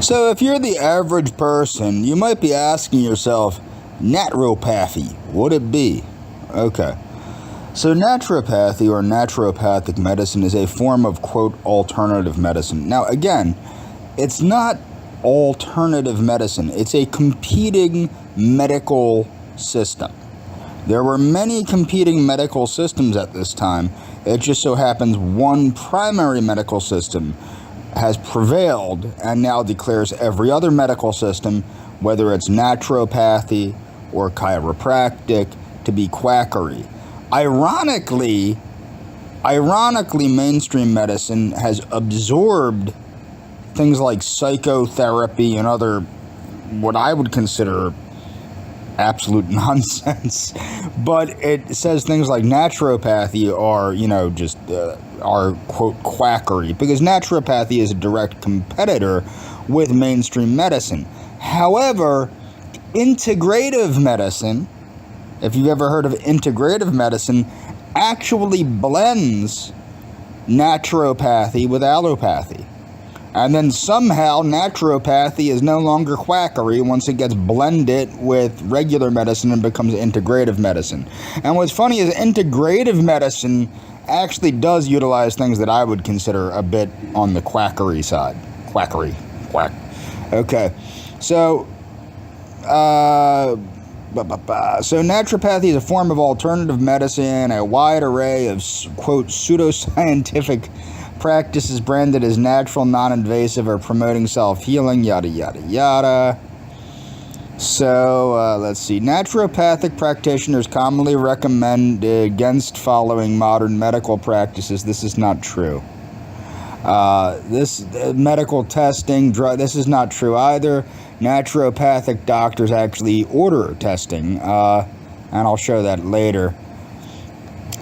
So if you're the average person, you might be asking yourself, naturopathy, would it be? Okay. So naturopathy or naturopathic medicine is a form of, quote, alternative medicine. Now, again, it's not alternative medicine. It's a competing medical system. There were many competing medical systems at this time. It just so happens one primary medical system has prevailed and now declares every other medical system, whether it's naturopathy or chiropractic, to be quackery. Ironically, mainstream medicine has absorbed things like psychotherapy and other, what I would consider absolute nonsense, but it says things like naturopathy are, are, quote, quackery, because naturopathy is a direct competitor with mainstream medicine. However, integrative medicine, if you've ever heard of integrative medicine, actually blends naturopathy with allopathy. And then somehow naturopathy is no longer quackery once it gets blended with regular medicine and becomes integrative medicine. And what's funny is integrative medicine actually does utilize things that I would consider a bit on the quackery side. Quackery. Quack. Okay. So, So naturopathy is a form of alternative medicine, a wide array of, quote, pseudoscientific practices branded as natural, non-invasive, or promoting self-healing, yada, yada, yada. So, let's see. Naturopathic practitioners commonly recommend against following modern medical practices. This is not true. Medical testing, this is not true either. Naturopathic doctors actually order testing, and I'll show that later.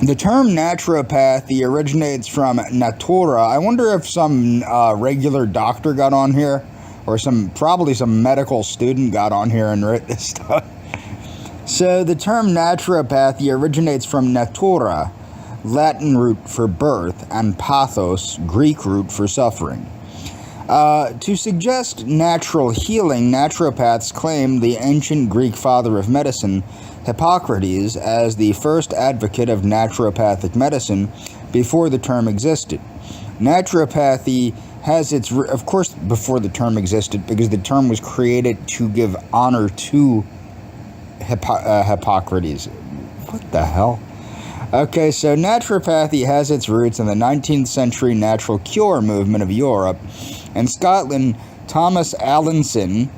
The term naturopathy originates from natura. I wonder if some regular doctor got on here, or probably some medical student got on here and wrote this stuff. So the term naturopathy originates from natura, Latin root for birth, and pathos, Greek root for suffering. To suggest natural healing, naturopaths claim the ancient Greek father of medicine, Hippocrates, as the first advocate of naturopathic medicine before the term existed. Naturopathy has its, of course, before the term existed, because the term was created to give honor to Hippocrates. What the hell? Okay, so naturopathy has its roots in the 19th century natural cure movement of Europe. In Scotland, Thomas Allinson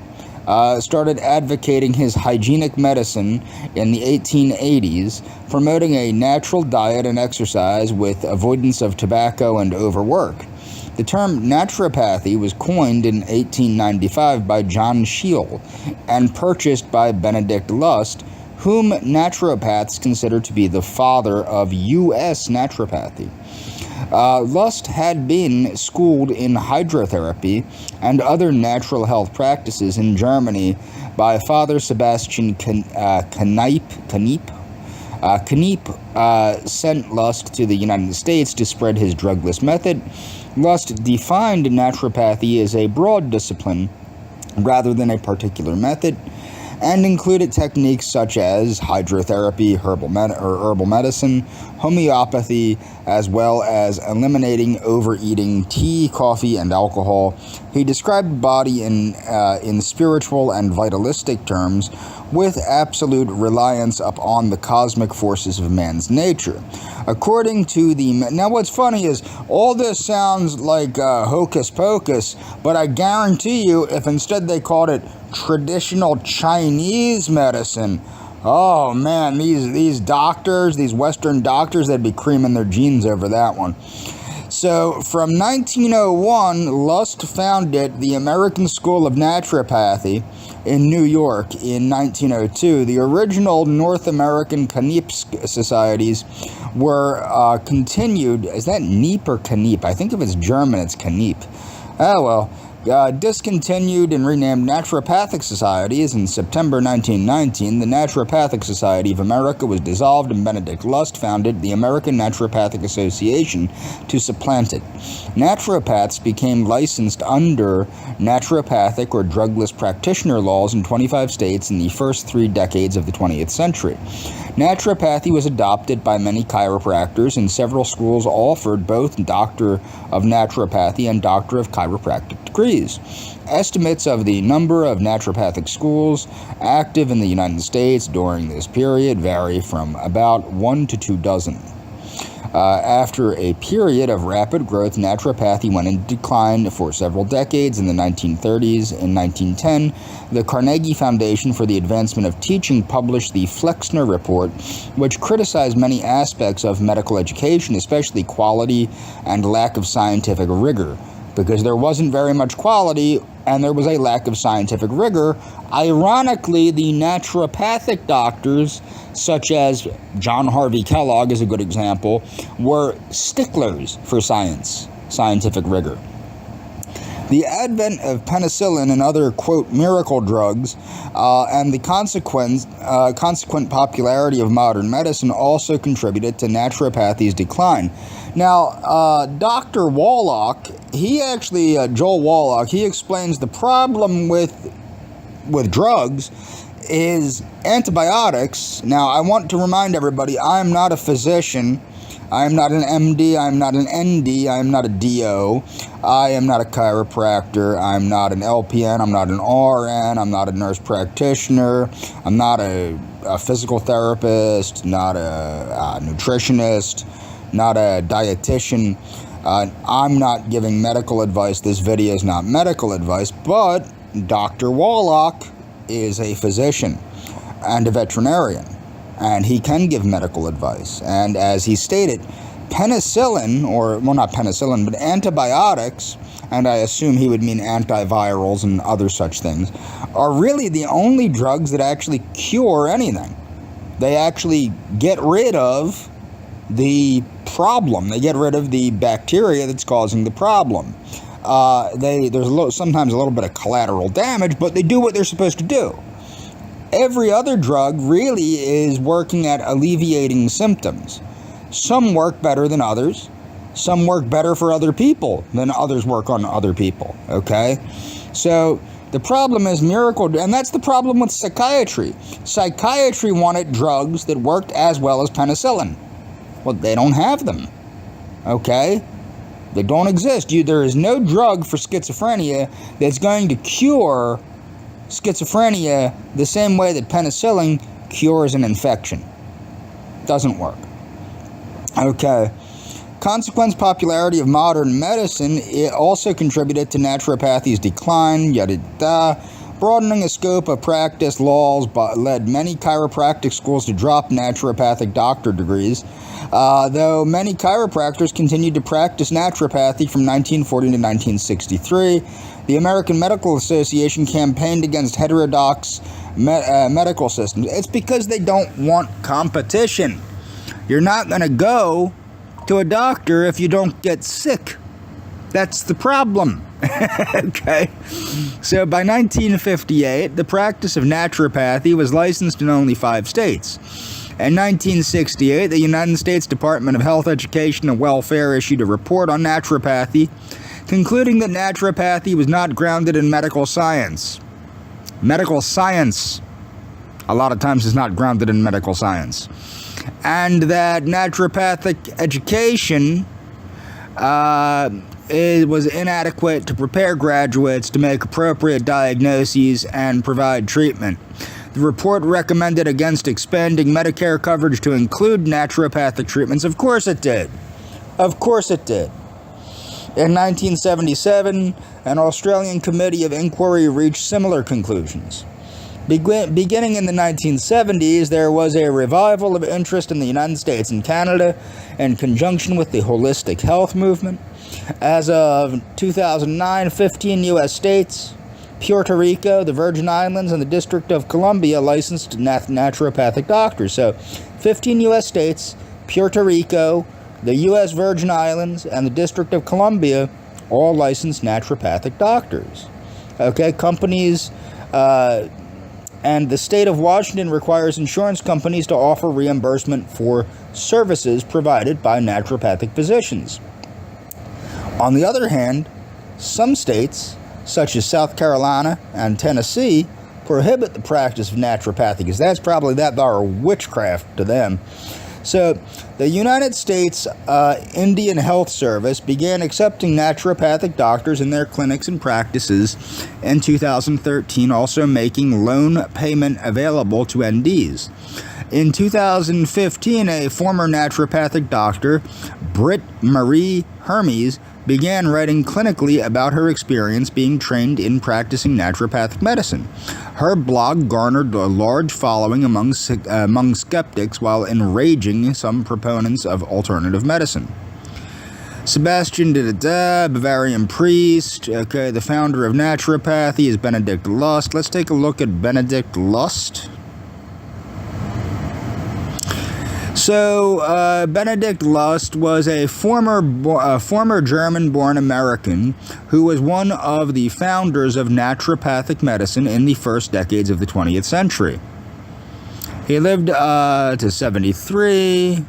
started advocating his hygienic medicine in the 1880s, promoting a natural diet and exercise with avoidance of tobacco and overwork. The term naturopathy was coined in 1895 by John Scheele and purchased by Benedict Lust, whom naturopaths consider to be the father of U.S. naturopathy. Lust had been schooled in hydrotherapy and other natural health practices in Germany by Father Sebastian Kniep. Kniep sent Lust to the United States to spread his drugless method. Lust defined naturopathy as a broad discipline rather than a particular method, and included techniques such as hydrotherapy, herbal medicine, homeopathy, as well as eliminating overeating, tea, coffee, and alcohol. He described the body in spiritual and vitalistic terms, with absolute reliance upon the cosmic forces of man's nature. According to now what's funny is, all this sounds like hocus pocus, but I guarantee you, if instead they called it traditional Chinese medicine, oh man, these doctors, these Western doctors, they'd be creaming their jeans over that one. So, from 1901, Lust founded the American School of Naturopathy in New York in 1902. The original North American Kniep societies were continued. Is that Kniep or Kniep? I think if it's German, it's Kniep. Oh well. Discontinued and renamed naturopathic societies in September 1919, the Naturopathic Society of America was dissolved and Benedict Lust founded the American Naturopathic Association to supplant it. Naturopaths became licensed under naturopathic or drugless practitioner laws in 25 states in the first 3 decades of the 20th century. Naturopathy was adopted by many chiropractors, and several schools offered both Doctor of Naturopathy and Doctor of Chiropractic degrees. Estimates of the number of naturopathic schools active in the United States during this period vary from about 1 to 2 dozen. After a period of rapid growth, naturopathy went into decline for several decades. In the 1930s and 1910, the Carnegie Foundation for the Advancement of Teaching published the Flexner Report, which criticized many aspects of medical education, especially quality and lack of scientific rigor. Because there wasn't very much quality and there was a lack of scientific rigor, ironically, the naturopathic doctors, such as John Harvey Kellogg is a good example, were sticklers for scientific rigor. The advent of penicillin and other, quote, miracle drugs and the consequent popularity of modern medicine also contributed to naturopathy's decline. Now, Dr. Wallach, Joel Wallach, he explains the problem with drugs is antibiotics. Now, I want to remind everybody, I'm not a physician. I am not an MD, I am not an ND, I am not a DO, I am not a chiropractor, I'm not an LPN, I'm not an RN, I'm not a nurse practitioner, I'm not a physical therapist, not a nutritionist, not a dietitian. I'm not giving medical advice. This video is not medical advice, but Dr. Wallach is a physician and a veterinarian, and he can give medical advice. And as he stated, penicillin, not penicillin, but antibiotics, and I assume he would mean antivirals and other such things, are really the only drugs that actually cure anything. They actually get rid of the problem. They get rid of the bacteria that's causing the problem. There's sometimes a little bit of collateral damage, but they do what they're supposed to do. Every other drug really is working at alleviating symptoms. Some work better than others. Some work better for other people than others work on other people, okay? So the problem is and that's the problem with psychiatry. Psychiatry wanted drugs that worked as well as penicillin. Well, they don't have them, okay? They don't exist. There is no drug for schizophrenia that's going to cure schizophrenia the same way that penicillin cures an infection. Doesn't work. Okay. Consequent popularity of modern medicine, it also contributed to naturopathy's decline. Broadening the scope of practice laws led many chiropractic schools to drop naturopathic doctor degrees, though many chiropractors continued to practice naturopathy from 1940 to 1963. The American Medical Association campaigned against heterodox medical systems. It's because they don't want competition. You're not going to go to a doctor if you don't get sick. That's the problem. Okay. So by 1958, the practice of naturopathy was licensed in only 5 states. In 1968, the United States Department of Health, Education, and Welfare issued a report on naturopathy, concluding that naturopathy was not grounded in medical science. Medical science, a lot of times, is not grounded in medical science. And that naturopathic education was inadequate to prepare graduates to make appropriate diagnoses and provide treatment. The report recommended against expanding Medicare coverage to include naturopathic treatments. Of course it did. Of course it did. In 1977, an Australian Committee of Inquiry reached similar conclusions. Beginning in the 1970s, there was a revival of interest in the United States and Canada in conjunction with the holistic health movement. As of 2009, 15 U.S. states, Puerto Rico, the Virgin Islands, and the District of Columbia licensed naturopathic doctors. So 15 U.S. states, Puerto Rico, the U.S. Virgin Islands, and the District of Columbia all licensed naturopathic doctors. Okay, companies and the state of Washington requires insurance companies to offer reimbursement for services provided by naturopathic physicians. On the other hand, some states, such as South Carolina and Tennessee, prohibit the practice of naturopathy, because that's probably that are witchcraft to them. So, the United States Indian Health Service began accepting naturopathic doctors in their clinics and practices in 2013, also making loan payment available to NDs. In 2015, a former naturopathic doctor, Britt Marie Hermes, began writing clinically about her experience being trained in practicing naturopathic medicine. Her blog garnered a large following among skeptics while enraging some proponents of alternative medicine. Sebastian Bavarian priest, okay, the founder of naturopathy is Benedict Lust. Let's take a look at Benedict Lust. So, Benedict Lust was a former German-born American who was one of the founders of naturopathic medicine in the first decades of the 20th century. He lived to 73.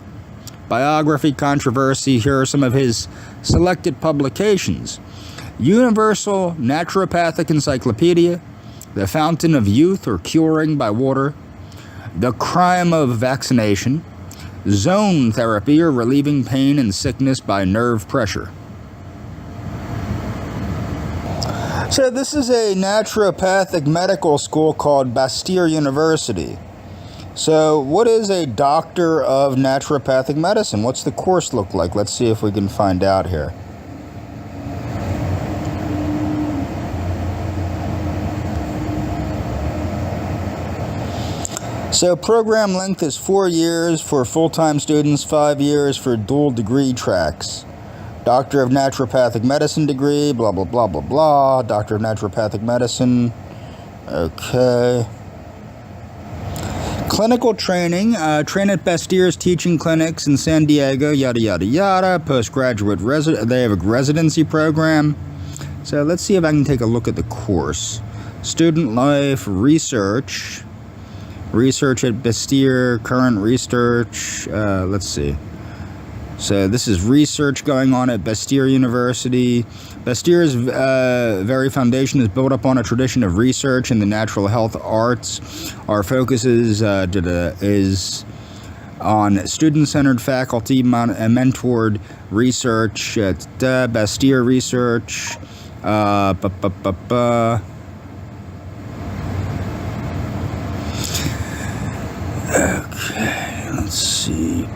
Biography, controversy. Here are some of his selected publications. Universal Naturopathic Encyclopedia, The Fountain of Youth or Curing by Water, The Crime of Vaccination, Zone therapy or relieving pain and sickness by nerve pressure. So this is a naturopathic medical school called Bastyr University. So what is a doctor of naturopathic medicine? What's the course look like? Let's see if we can find out here. So program length is 4 years for full-time students, 5 years for dual degree tracks. Doctor of Naturopathic Medicine degree, blah, blah, blah, blah, blah. Doctor of Naturopathic Medicine. Okay. Clinical training. Train at Bastyr's teaching clinics in San Diego, yada, yada, yada. Postgraduate they have a residency program. So let's see if I can take a look at the course. Student life, research. Research at Bastyr, current research, let's see. So this is research going on at Bastyr University. Bastyr's very foundation is built upon a tradition of research in the natural health arts. Our focus is on student-centered faculty mentored research at Bastyr Research. Okay, let's see.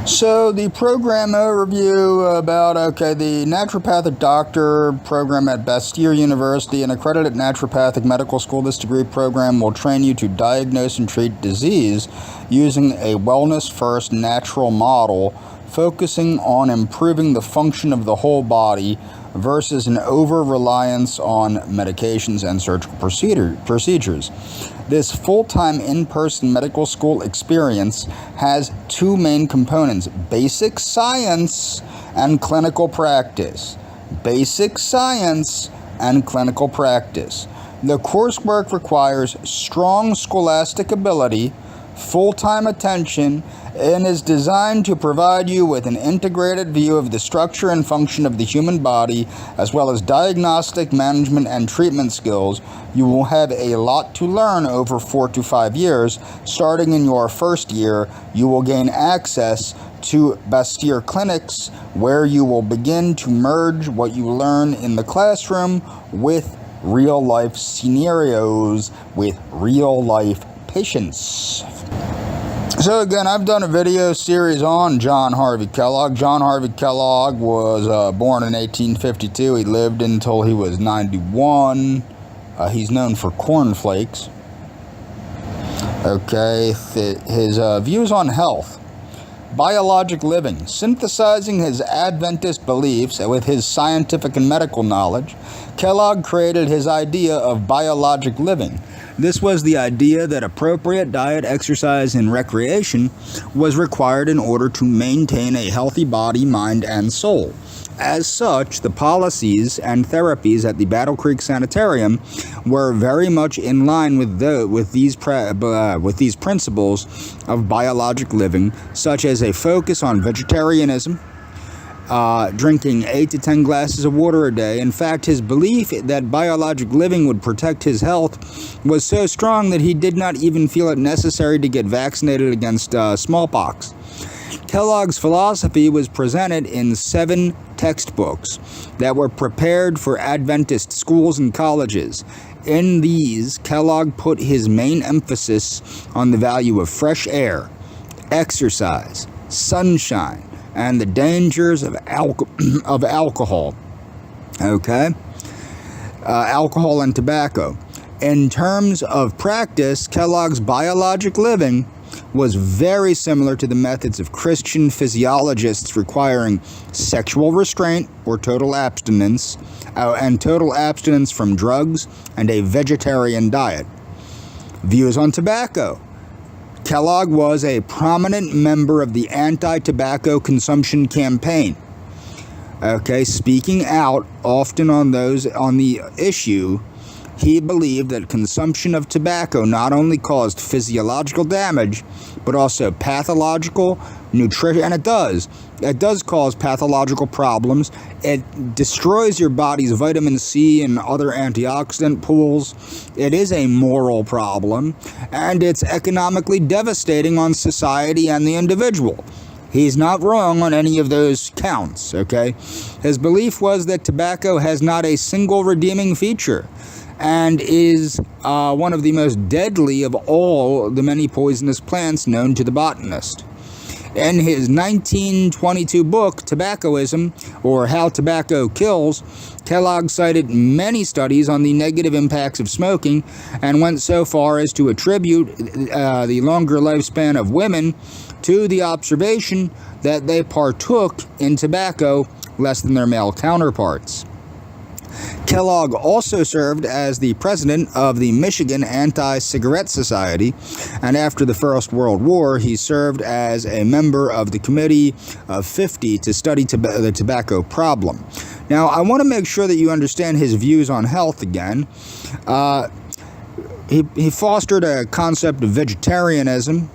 So the program overview about, the naturopathic doctor program at Bastyr University, an accredited naturopathic medical school. This degree program will train you to diagnose and treat disease using a wellness-first natural model, focusing on improving the function of the whole body versus an over-reliance on medications and surgical procedures. This full-time in-person medical school experience has two main components: basic science and clinical practice. Basic science and clinical practice. The coursework requires strong scholastic ability, full-time attention, and is designed to provide you with an integrated view of the structure and function of the human body, as well as diagnostic, management, and treatment skills. You will have a lot to learn over 4 to 5 years. Starting in your first year, you will gain access to Bastyr clinics, where you will begin to merge what you learn in the classroom with real-life scenarios, with real-life patients. So again, I've done a video series on John Harvey Kellogg. John Harvey Kellogg was born in 1852. He lived until he was 91. He's known for cornflakes. Okay, his views on health. Biologic living. Synthesizing his Adventist beliefs with his scientific and medical knowledge, Kellogg created his idea of biologic living. This was the idea that appropriate diet, exercise, and recreation was required in order to maintain a healthy body, mind, and soul. As such, the policies and therapies at the Battle Creek Sanitarium were very much in line with these principles of biologic living, such as a focus on vegetarianism, drinking 8 to 10 glasses of water a day. In fact, his belief that biologic living would protect his health was so strong that he did not even feel it necessary to get vaccinated against smallpox. Kellogg's philosophy was presented in 7 textbooks that were prepared for Adventist schools and colleges. In these, Kellogg put his main emphasis on the value of fresh air, exercise, sunshine, and the dangers of alcohol. Alcohol and tobacco. In terms of practice, Kellogg's biologic living was very similar to the methods of Christian physiologists requiring sexual restraint or total abstinence, and total abstinence from drugs, and a vegetarian diet. Views on tobacco. Kellogg was a prominent member of the anti-tobacco consumption campaign. Speaking out often on the issue, he believed that consumption of tobacco not only caused physiological damage, but also pathological, nutrition, and it does cause pathological problems. It destroys your body's vitamin C and other antioxidant pools. It is a moral problem, and it's economically devastating on society and the individual. He's not wrong on any of those counts, His belief was that tobacco has not a single redeeming feature, and is one of the most deadly of all the many poisonous plants known to the botanist. In his 1922 book, Tobaccoism, or How Tobacco Kills, Kellogg cited many studies on the negative impacts of smoking and went so far as to attribute the longer lifespan of women to the observation that they partook in tobacco less than their male counterparts. Kellogg also served as the president of the Michigan Anti-Cigarette Society, and after the First World War, he served as a member of the Committee of 50 to study the tobacco problem. Now, I want to make sure that you understand his views on health again. He fostered a concept of vegetarianism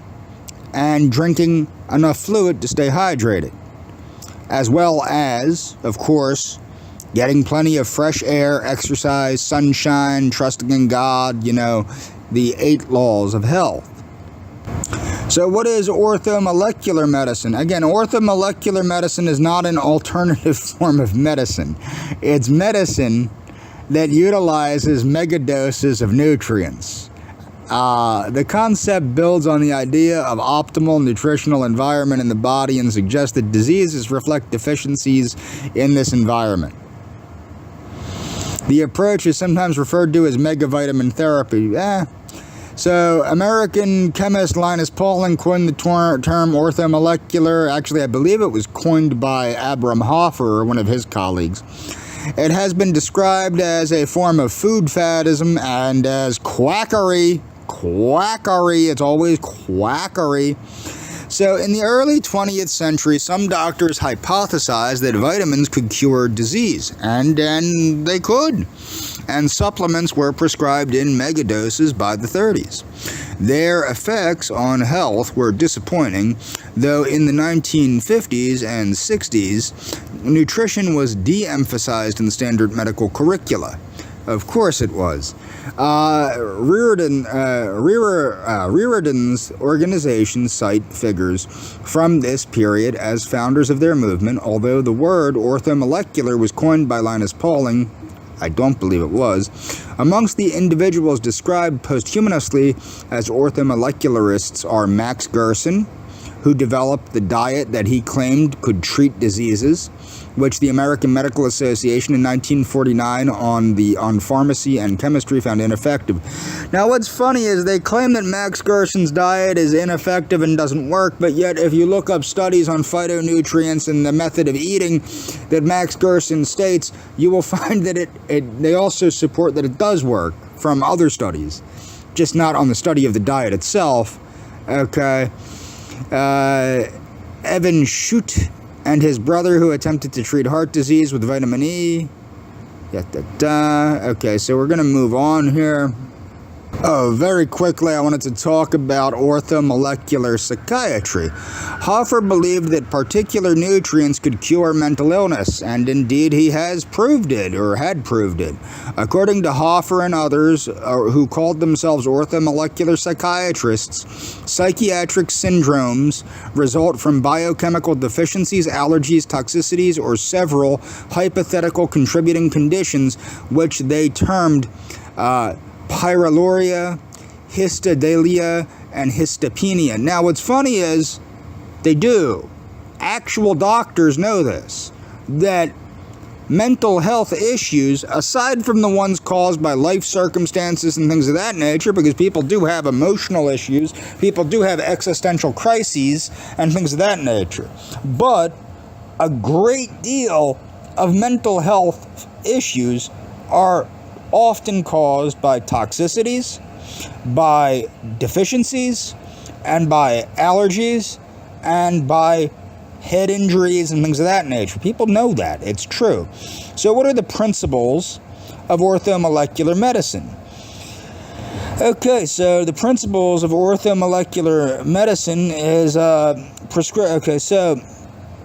and drinking enough fluid to stay hydrated, as well as, of course, getting plenty of fresh air, exercise, sunshine, trusting in God, the 8 laws of health. So what is orthomolecular medicine? Again, orthomolecular medicine is not an alternative form of medicine. It's medicine that utilizes megadoses of nutrients. The concept builds on the idea of optimal nutritional environment in the body and suggests that diseases reflect deficiencies in this environment. The approach is sometimes referred to as megavitamin therapy. So, American chemist Linus Pauling coined the term orthomolecular. Actually, I believe it was coined by Abraham Hoffer, one of his colleagues. It has been described as a form of food faddism and as quackery. It's always quackery. So, in the early 20th century, some doctors hypothesized that vitamins could cure disease, and they could. And supplements were prescribed in megadoses by the 30s. Their effects on health were disappointing, though in the 1950s and 60s, nutrition was de-emphasized in standard medical curricula. Of course it was. Reardon's organization cite figures from this period as founders of their movement, although the word orthomolecular was coined by Linus Pauling. I don't believe it was. Amongst the individuals described posthumously as orthomolecularists are Max Gerson, who developed the diet that he claimed could treat diseases, which the American Medical Association in 1949 on pharmacy and chemistry found ineffective. Now, what's funny is they claim that Max Gerson's diet is ineffective and doesn't work, but yet if you look up studies on phytonutrients and the method of eating that Max Gerson states, you will find that they also support that it does work from other studies. just not on the study of the diet itself. Okay. Evan Schutt and his brother, who attempted to treat heart disease with vitamin E. Okay, so we're going to move on here. Oh, very quickly, I wanted to talk about orthomolecular psychiatry. Hoffer believed that particular nutrients could cure mental illness, and indeed he has proved it, or had proved it. According to Hoffer and others who called themselves orthomolecular psychiatrists, psychiatric syndromes result from biochemical deficiencies, allergies, toxicities, or several hypothetical contributing conditions, which they termed pyroluria, histodalia, and histopenia. Now, what's funny is, they do. Actual doctors know this, that mental health issues, aside from the ones caused by life circumstances and things of that nature, because people do have emotional issues, people do have existential crises, and things of that nature. But a great deal of mental health issues are often caused by toxicities, by deficiencies, and by allergies, and by head injuries and things of that nature. People know that. It's true. So what are the principles of orthomolecular medicine? Okay, so the principles of orthomolecular medicine is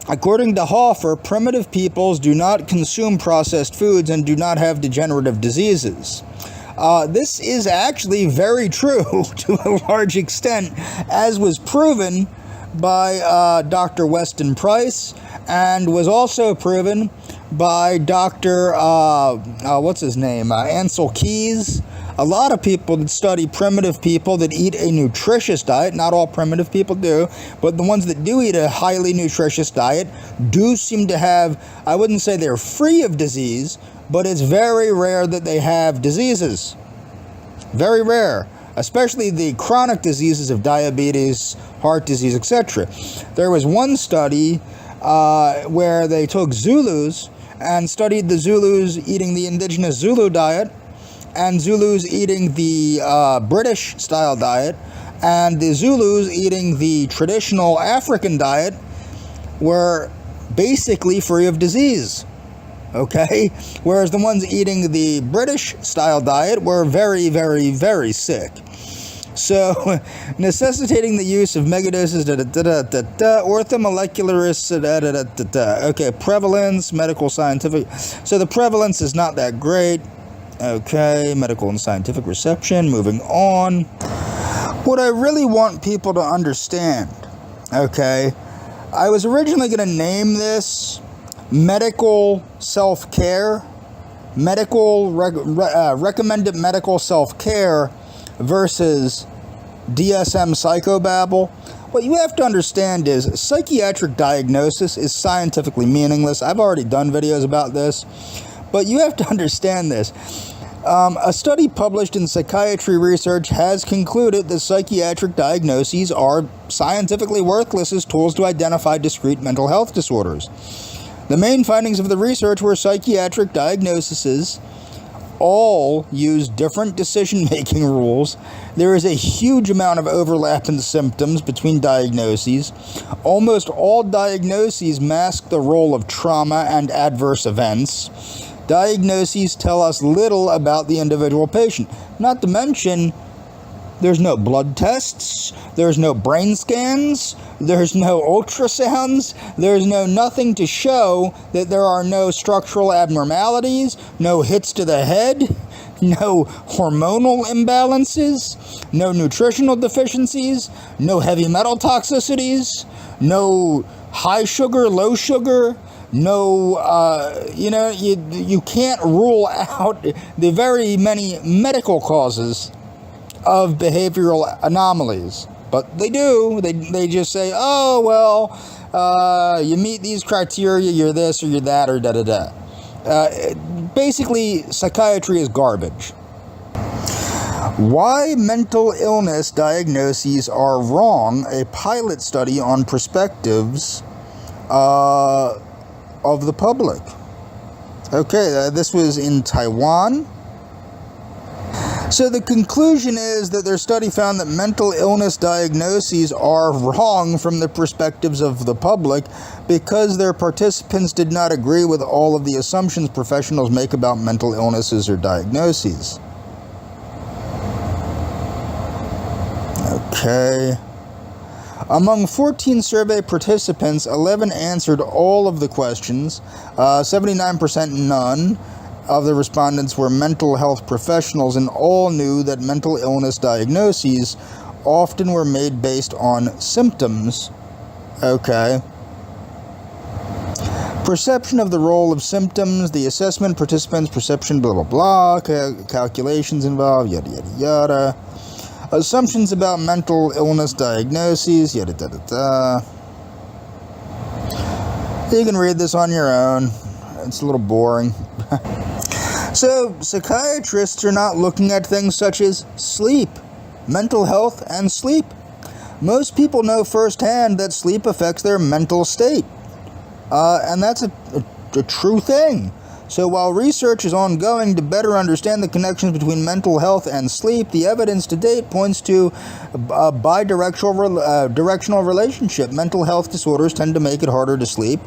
according to Hoffer, primitive peoples do not consume processed foods and do not have degenerative diseases. This is actually very true to a large extent, as was proven by Dr. Weston Price, and was also proven by Dr. Ansel Keys. A lot of people that study primitive people that eat a nutritious diet, not all primitive people do, but the ones that do eat a highly nutritious diet do seem to have, I wouldn't say they're free of disease, but it's very rare that they have diseases. Very rare. Especially the chronic diseases of diabetes, heart disease, etc. There was one study where they took Zulus and studied the Zulus eating the indigenous Zulu diet, and Zulus eating the British-style diet, and the Zulus eating the traditional African diet were basically free of disease, okay? Whereas the ones eating the British-style diet were very, very, very sick. So, necessitating the use of megadoses, orthomolecular, okay, prevalence, medical, scientific. So the prevalence is not that great. Okay, medical and scientific reception, moving on. What I really want people to understand, okay, I was originally going to name this medical self-care, recommended medical self-care versus DSM psychobabble. What you have to understand is psychiatric diagnosis is scientifically meaningless. I've already done videos about this, but you have to understand this. A study published in Psychiatry Research has concluded that psychiatric diagnoses are scientifically worthless as tools to identify discrete mental health disorders. The main findings of the research were psychiatric diagnoses all use different decision-making rules. There is a huge amount of overlap in symptoms between diagnoses. Almost all diagnoses mask the role of trauma and adverse events. Diagnoses tell us little about the individual patient. Not to mention, there's no blood tests, there's no brain scans, there's no ultrasounds, there's no nothing to show that there are no structural abnormalities, no hits to the head, no hormonal imbalances, no nutritional deficiencies, no heavy metal toxicities, no high sugar, low sugar, no, you can't rule out the very many medical causes of behavioral anomalies. But they do. They just say, oh, well, you meet these criteria, you're this or you're that or da-da-da. Basically, psychiatry is garbage. Why mental illness diagnoses are wrong, a pilot study on perspectives of the public. Okay, this was in Taiwan. So the conclusion is that their study found that mental illness diagnoses are wrong from the perspectives of the public because their participants did not agree with all of the assumptions professionals make about mental illnesses or diagnoses. Okay. Among 14 survey participants, 11 answered all of the questions, 79% none. Of the respondents were mental health professionals, and all knew that mental illness diagnoses often were made based on symptoms. Okay. Perception of the role of symptoms, the assessment, participants' perception, blah, blah, blah, calculations involved, yada, yada, yada. Assumptions about mental illness diagnoses, yada, da, da, da. You can read this on your own. It's a little boring. So, psychiatrists are not looking at things such as sleep, mental health, and sleep. Most people know firsthand that sleep affects their mental state. And that's a true thing. So while research is ongoing to better understand the connections between mental health and sleep, the evidence to date points to a directional relationship. Mental health disorders tend to make it harder to sleep.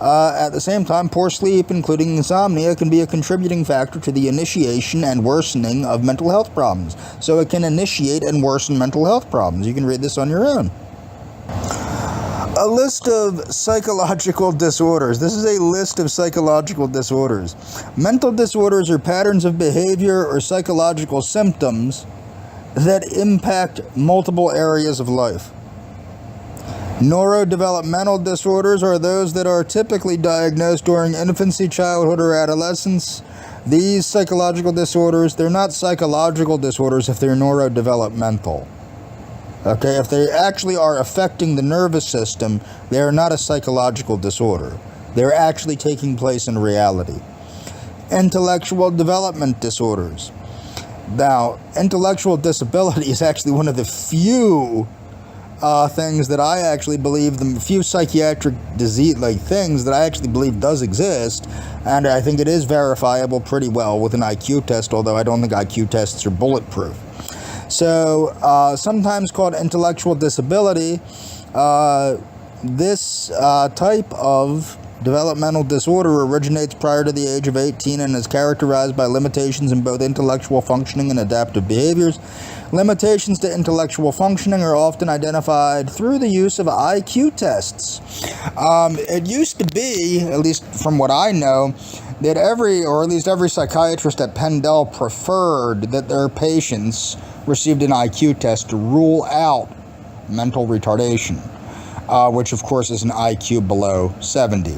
At the same time, poor sleep, including insomnia, can be a contributing factor to the initiation and worsening of mental health problems. So it can initiate and worsen mental health problems. You can read this on your own. A list of psychological disorders. This is a list of psychological disorders. Mental disorders are patterns of behavior or psychological symptoms that impact multiple areas of life. Neurodevelopmental disorders are those that are typically diagnosed during infancy, childhood, or adolescence. These psychological disorders, they're not psychological disorders if they're neurodevelopmental. Okay, if they actually are affecting the nervous system, they are not a psychological disorder. They're actually taking place in reality. Intellectual development disorders. Now, intellectual disability is actually one of the few things that I actually believe, the few psychiatric disease-like things that I actually believe does exist, and I think it is verifiable pretty well with an IQ test, although I don't think IQ tests are bulletproof. So, sometimes called intellectual disability, this type of developmental disorder originates prior to the age of 18 and is characterized by limitations in both intellectual functioning and adaptive behaviors. Limitations to intellectual functioning are often identified through the use of IQ tests. It used to be, at least from what I know, that every psychiatrist at Pendel preferred that their patients received an IQ test to rule out mental retardation, which of course is an IQ below 70.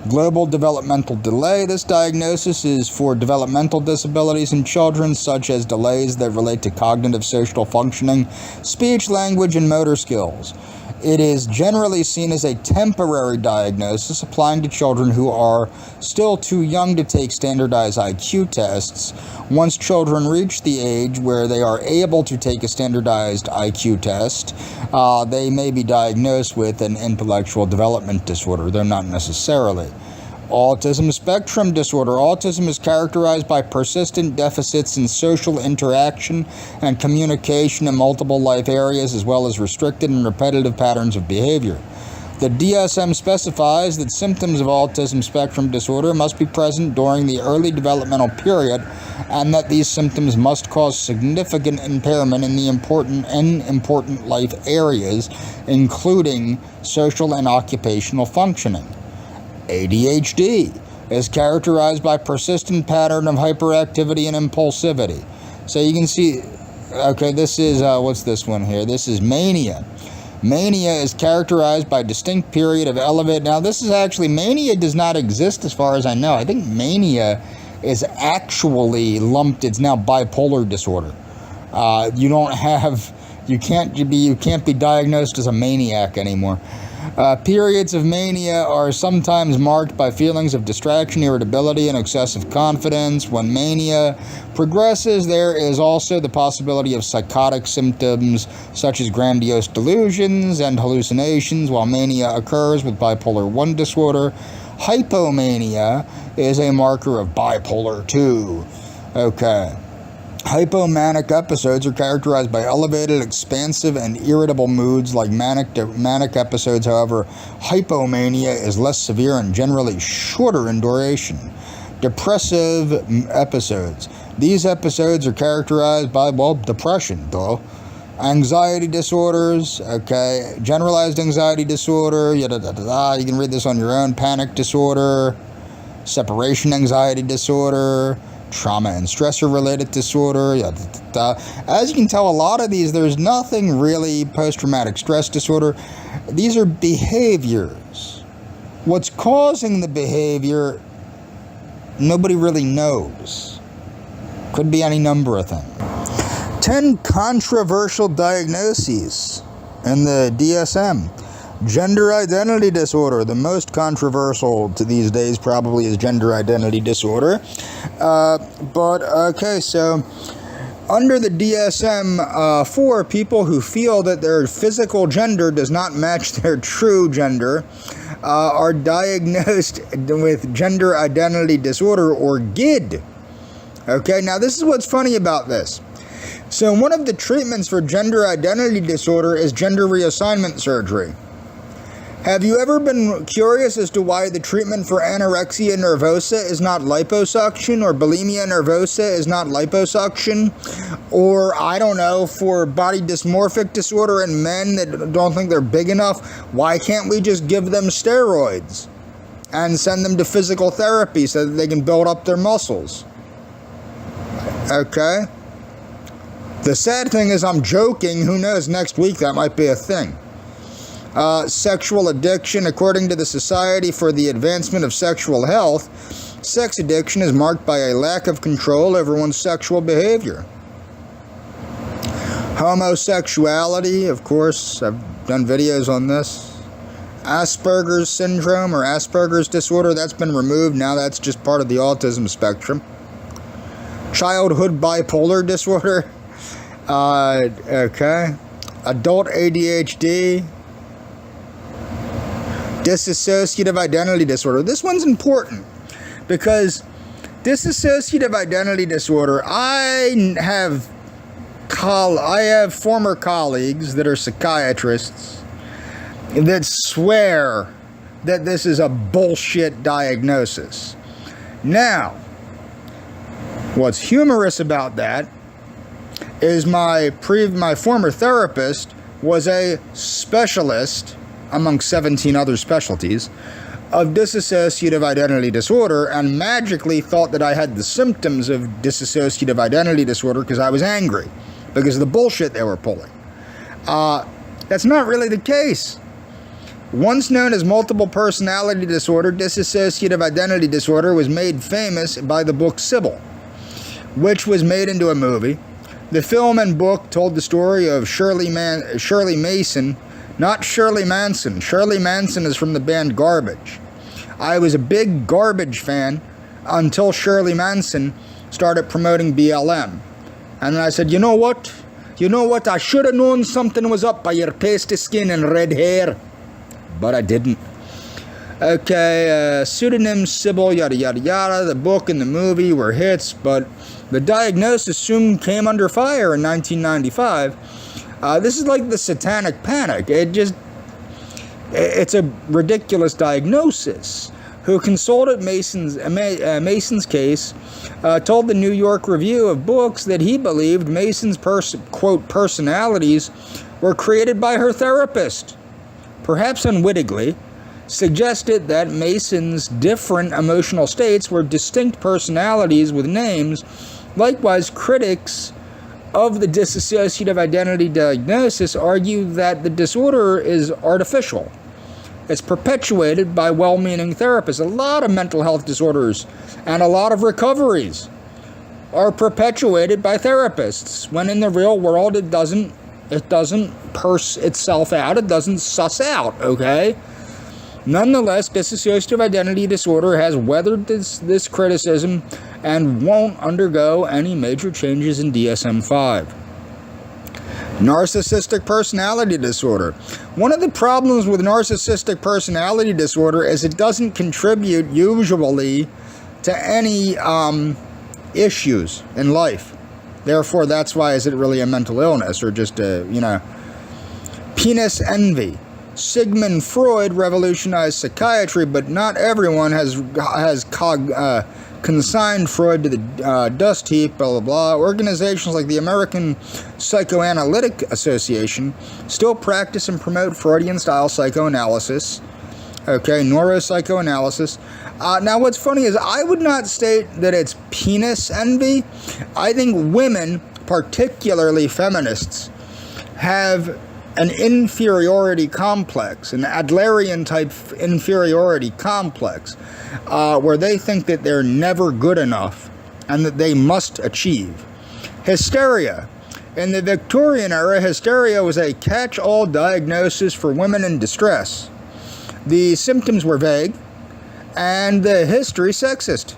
Global developmental delay. This diagnosis is for developmental disabilities in children, such as delays that relate to cognitive, social functioning, speech, language, and motor skills. It is generally seen as a temporary diagnosis, applying to children who are still too young to take standardized IQ tests. Once children reach the age where they are able to take a standardized IQ test, they may be diagnosed with an intellectual development disorder, though not necessarily. Autism spectrum disorder. Autism is characterized by persistent deficits in social interaction and communication in multiple life areas, as well as restricted and repetitive patterns of behavior. The DSM specifies that symptoms of autism spectrum disorder must be present during the early developmental period, and that these symptoms must cause significant impairment in the important life areas, including social and occupational functioning. ADHD is characterized by persistent pattern of hyperactivity and impulsivity. So you can see, okay, this is, what's this one here? This is mania. Mania is characterized by a distinct period of elevated. Now, this is actually, mania does not exist as far as I know. I think mania is actually lumped, it's now bipolar disorder. You can't be diagnosed as a maniac anymore. Periods of mania are sometimes marked by feelings of distraction, irritability, and excessive confidence. When mania progresses, there is also the possibility of psychotic symptoms such as grandiose delusions and hallucinations. While mania occurs with bipolar 1 disorder, hypomania is a marker of bipolar 2. Okay. Hypomanic episodes are characterized by elevated, expansive, and irritable moods like manic episodes. However, hypomania is less severe and generally shorter in duration. Depressive episodes. These episodes are characterized by, well, depression, though. Anxiety disorders, okay, generalized anxiety disorder, yada, da, da, da. You can read this on your own. Panic disorder, separation anxiety disorder, trauma and stressor related disorder, yada, da, da. As you can tell, a lot of these, there's nothing really post-traumatic stress disorder. These are behaviors. What's causing the behavior, nobody really knows. Could be any number of things. 10 controversial diagnoses in the DSM. Gender identity disorder. The most controversial to these days probably is gender identity disorder. Okay, so under the DSM-4, people who feel that their physical gender does not match their true gender are diagnosed with gender identity disorder, or GID. Okay, now this is what's funny about this. So one of the treatments for gender identity disorder is gender reassignment surgery. Have you ever been curious as to why the treatment for anorexia nervosa is not liposuction, or bulimia nervosa is not liposuction, or, I don't know, for body dysmorphic disorder in men that don't think they're big enough, why can't we just give them steroids and send them to physical therapy so that they can build up their muscles? Okay? The sad thing is I'm joking. Who knows, next week that might be a thing. Sexual addiction. According to the Society for the Advancement of Sexual Health, sex addiction is marked by a lack of control over one's sexual behavior. Homosexuality, of course, I've done videos on this. Asperger's syndrome or Asperger's disorder, that's been removed. Now that's just part of the autism spectrum. Childhood bipolar disorder. Okay. Adult ADHD. Dissociative identity disorder. This one's important because dissociative identity disorder, I have former colleagues that are psychiatrists that swear that this is a bullshit diagnosis. Now, what's humorous about that is my former therapist was a specialist, among 17 other specialties, of dissociative identity disorder, and magically thought that I had the symptoms of dissociative identity disorder because I was angry, because of the bullshit they were pulling. That's not really the case. Once known as multiple personality disorder, dissociative identity disorder was made famous by the book Sybil, which was made into a movie. The film and book told the story of Shirley Mason, not Shirley Manson. Shirley Manson is from the band Garbage. I was a big Garbage fan until Shirley Manson started promoting BLM. And I said, you know what? I should have known something was up by your pasty skin and red hair. But I didn't. Okay, pseudonym Sybil, yada yada yada. The book and the movie were hits, but the diagnosis soon came under fire in 1995. This is like the satanic panic. It's a ridiculous diagnosis. Who consulted Mason's case, told the New York Review of Books that he believed Mason's quote personalities were created by her therapist. Perhaps unwittingly, suggested that Mason's different emotional states were distinct personalities with names. Likewise, critics of the dissociative identity diagnosis argue that the disorder is artificial. It's perpetuated by well-meaning therapists. A lot of mental health disorders and a lot of recoveries are perpetuated by therapists, when in the real world it doesn't purse itself out, it doesn't suss out, okay? Nonetheless, dissociative identity disorder has weathered this criticism and won't undergo any major changes in DSM-5. Narcissistic personality disorder. One of the problems with narcissistic personality disorder is it doesn't contribute usually to any issues in life. Therefore, that's why is it really a mental illness or just a, penis envy. Sigmund Freud revolutionized psychiatry, but not everyone has consigned Freud to the dust heap, blah, blah, blah. Organizations like the American Psychoanalytic Association still practice and promote Freudian-style psychoanalysis, neuropsychoanalysis. Now, what's funny is I would not state that it's penis envy. I think women, particularly feminists, have an inferiority complex, an Adlerian-type inferiority complex, where they think that they're never good enough and that they must achieve. Hysteria. In the Victorian era, hysteria was a catch-all diagnosis for women in distress. The symptoms were vague, and the history sexist.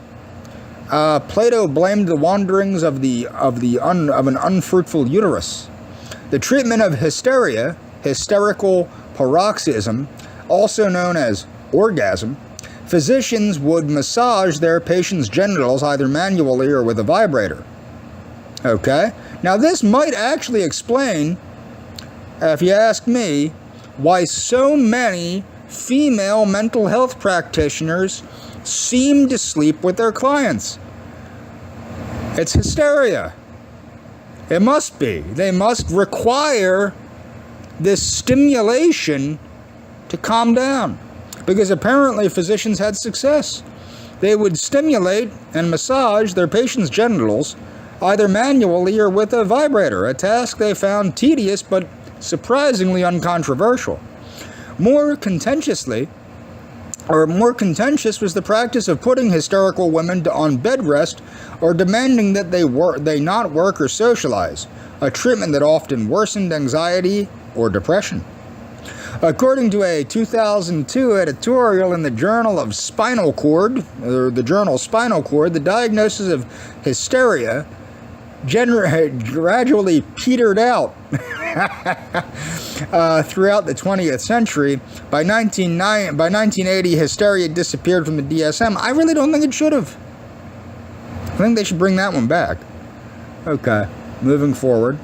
Plato blamed the wanderings of an unfruitful uterus. The treatment of hysteria, hysterical paroxysm, also known as orgasm, physicians would massage their patient's genitals either manually or with a vibrator. Okay? Now this might actually explain, if you ask me, why so many female mental health practitioners seem to sleep with their clients. It's hysteria. It must be. They must require this stimulation to calm down. Because apparently physicians had success. They would stimulate and massage their patients' genitals either manually or with a vibrator, a task they found tedious but surprisingly uncontroversial. More contentious was the practice of putting hysterical women on bed rest or demanding that they not work or socialize, a treatment that often worsened anxiety or depression. According to a 2002 editorial in the Journal of Spinal Cord, or the journal Spinal Cord, the diagnosis of hysteria gradually petered out throughout the 20th century. By 1980, hysteria disappeared from the DSM. I really don't think it should have. I think they should bring that one back. Okay, moving forward.